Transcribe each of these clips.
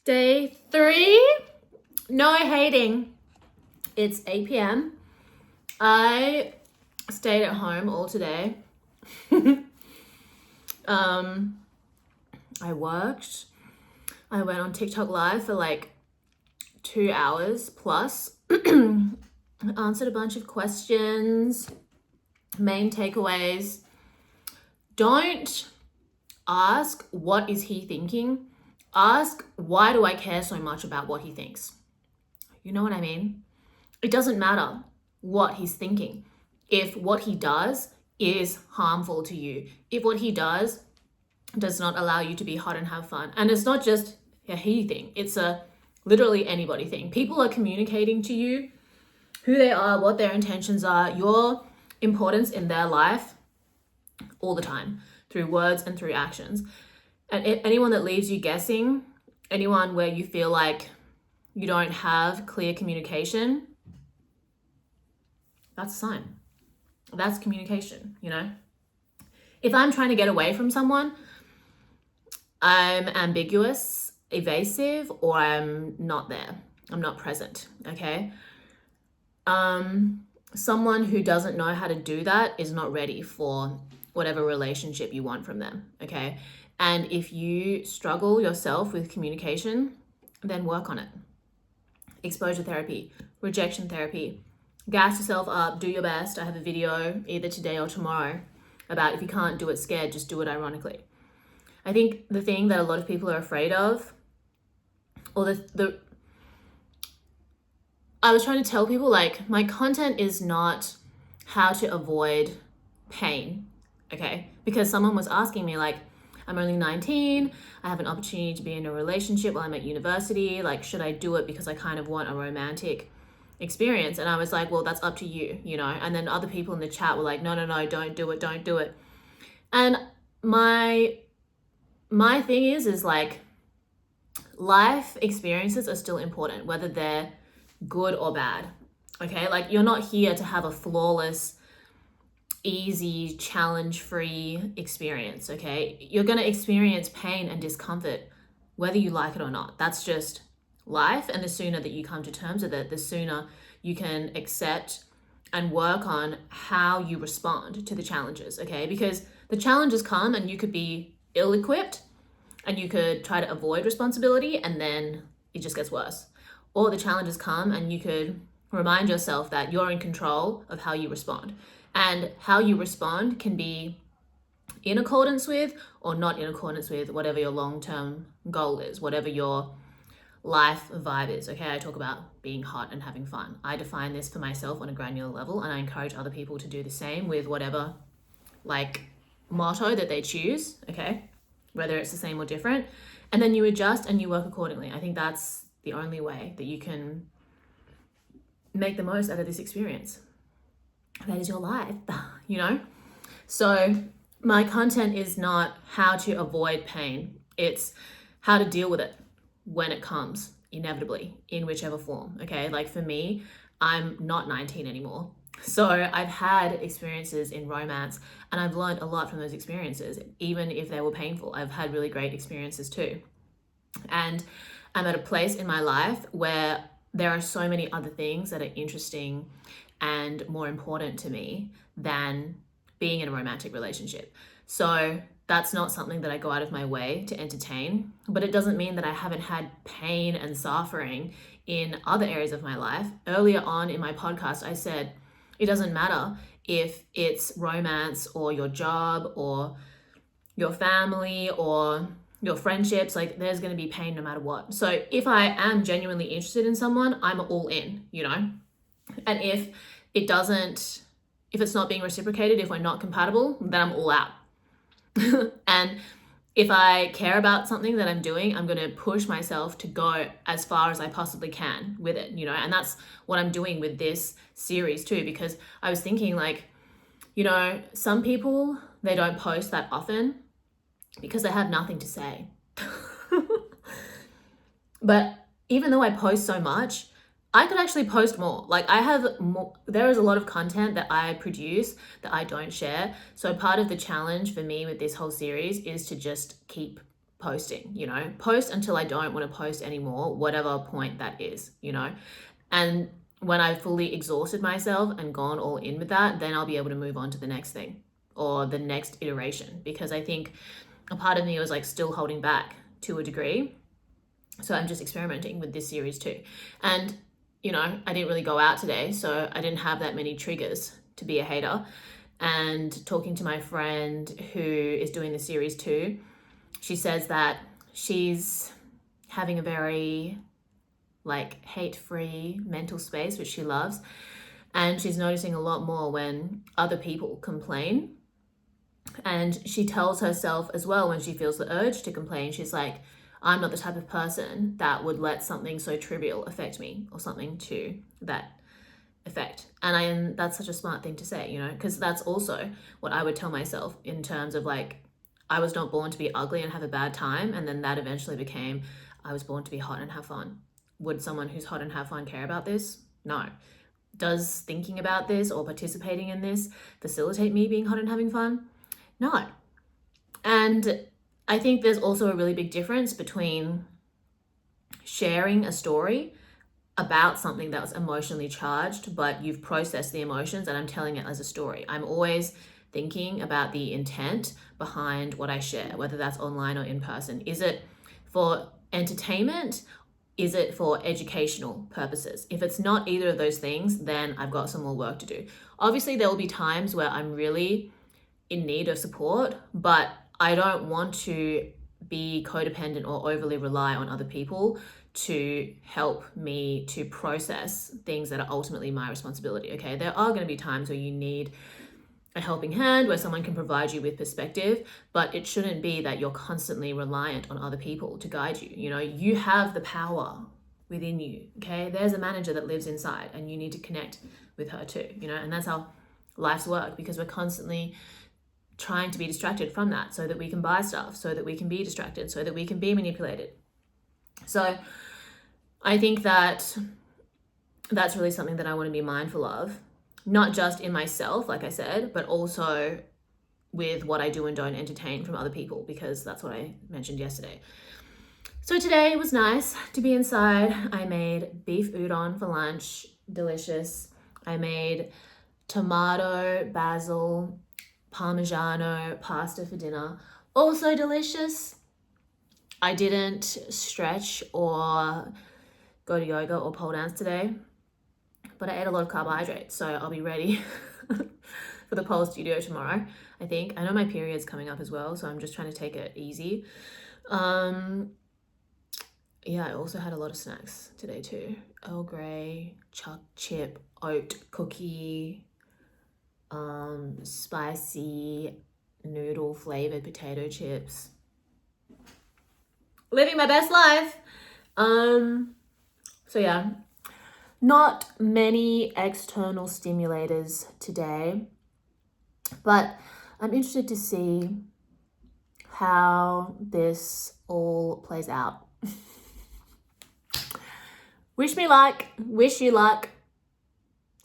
Day 3, no hating. It's 8 p.m. I stayed at home all today. I worked. I went on TikTok live for like 2 hours plus. Answered a bunch of questions. Main takeaways. Don't ask what is he thinking. Ask why do I care so much about what he thinks. You know what I mean? It doesn't matter what he's thinking. If what he does is harmful to you, if what he does not allow you to be hot and have fun, and it's not just a he thing, it's a literally anybody thing. People are communicating to you who they are, what their intentions are, your importance in their life all the time through words and through actions. And anyone that leaves you guessing, anyone where you feel like you don't have clear communication, that's a sign. That's communication, you know? If I'm trying to get away from someone, I'm ambiguous, evasive, or I'm not there. I'm not present, okay? Someone who doesn't know how to do that is not ready for whatever relationship you want from them, okay? And if you struggle yourself with communication, then work on it. Exposure therapy, rejection therapy, gas yourself up, do your best. I have a video either today or tomorrow about if you can't do it scared, just do it ironically. I think the thing that a lot of people are afraid of, or I was trying to tell people, like, my content is not how to avoid pain, okay? Because someone was asking me, like, I'm only 19, I have an opportunity to be in a relationship while I'm at university, like, should I do it because I kind of want a romantic experience? And I was like, well, that's up to you, you know? And then other people in the chat were like, no, don't do it. And my thing is like, life experiences are still important, whether they're good or bad, okay? Like, you're not here to have a flawless, easy, challenge-free experience, okay? You're going to experience pain and discomfort whether you like it or not. That's just life, and the sooner that you come to terms with it, the sooner you can accept and work on how you respond to the challenges, okay? Because the challenges come and you could be ill-equipped and you could try to avoid responsibility, and then it just gets worse. Or the challenges come and you could remind yourself that you're in control of how you respond. And how you respond can be in accordance with or not in accordance with whatever your long-term goal is, whatever your life vibe is, okay? I talk about being hot and having fun. I define this for myself on a granular level, and I encourage other people to do the same with whatever, like, motto that they choose, okay? Whether it's the same or different. And then you adjust and you work accordingly. I think that's the only way that you can make the most out of this experience. That is your life, you know? So my content is not how to avoid pain. It's how to deal with it when it comes, inevitably, in whichever form, okay? Like, for me, I'm not 19 anymore. So I've had experiences in romance, and I've learned a lot from those experiences, even if they were painful. I've had really great experiences too. And I'm at a place in my life where there are so many other things that are interesting and more important to me than being in a romantic relationship. So that's not something that I go out of my way to entertain, but it doesn't mean that I haven't had pain and suffering in other areas of my life. Earlier on in my podcast, I said, it doesn't matter if it's romance or your job or your family or your friendships, like, there's going to be pain no matter what. So if I am genuinely interested in someone, I'm all in, you know? And if it's not being reciprocated, if we're not compatible, then I'm all out. And if I care about something that I'm doing, I'm going to push myself to go as far as I possibly can with it, you know? And that's what I'm doing with this series too, because I was thinking, like, you know, some people, they don't post that often because they have nothing to say. But even though I post so much, I could actually post more. Like, I have more, there is a lot of content that I produce that I don't share. So part of the challenge for me with this whole series is to just keep posting, you know, post until I don't want to post anymore, whatever point that is, you know. And when I've fully exhausted myself and gone all in with that, then I'll be able to move on to the next thing or the next iteration, because I think a part of me was like still holding back to a degree. So I'm just experimenting with this series too. And, you know, I didn't really go out today, so I didn't have that many triggers to be a hater. And talking to my friend who is doing the series too, she says that she's having a very like hate-free mental space, which she loves. And she's noticing a lot more when other people complain. And she tells herself as well, when she feels the urge to complain, she's like, I'm not the type of person that would let something so trivial affect me, or something to that effect. And that's such a smart thing to say, you know, because that's also what I would tell myself in terms of like, I was not born to be ugly and have a bad time. And then that eventually became, I was born to be hot and have fun. Would someone who's hot and have fun care about this? No. Does thinking about this or participating in this facilitate me being hot and having fun? No. And I think there's also a really big difference between sharing a story about something that was emotionally charged, but you've processed the emotions, and I'm telling it as a story. I'm always thinking about the intent behind what I share, whether that's online or in person. Is it for entertainment? Is it for educational purposes? If it's not either of those things, then I've got some more work to do. Obviously, there will be times where I'm really in need of support, but I don't want to be codependent or overly rely on other people to help me to process things that are ultimately my responsibility. Okay, there are going to be times where you need a helping hand, where someone can provide you with perspective, but it shouldn't be that you're constantly reliant on other people to guide you. You know, you have the power within you. Okay, there's a manager that lives inside, and you need to connect with her too, you know. And that's how life's work, because we're constantly trying to be distracted from that so that we can buy stuff, so that we can be distracted, so that we can be manipulated. So I think that that's really something that I want to be mindful of, not just in myself, like I said, but also with what I do and don't entertain from other people, because that's what I mentioned yesterday. So today was nice to be inside. I made beef udon for lunch, delicious. I made tomato, basil, Parmigiano pasta for dinner, also delicious. I didn't stretch or go to yoga or pole dance today, but I ate a lot of carbohydrates, so I'll be ready for the pole studio tomorrow, I think. I know my period's coming up as well, so I'm just trying to take it easy. Yeah, I also had a lot of snacks today too. Earl Grey, chuck chip, oat cookie, spicy noodle flavored potato chips. Living my best life. So yeah, not many external stimulators today, but I'm interested to see how this all plays out. Wish me luck, wish you luck,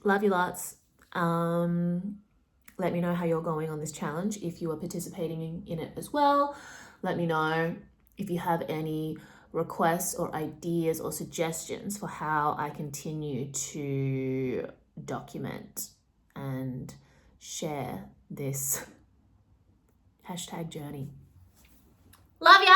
love you lots. Let me know how you're going on this challenge, if you are participating in it as well. Let me know if you have any requests or ideas or suggestions for how I continue to document and share this #journey. Love ya!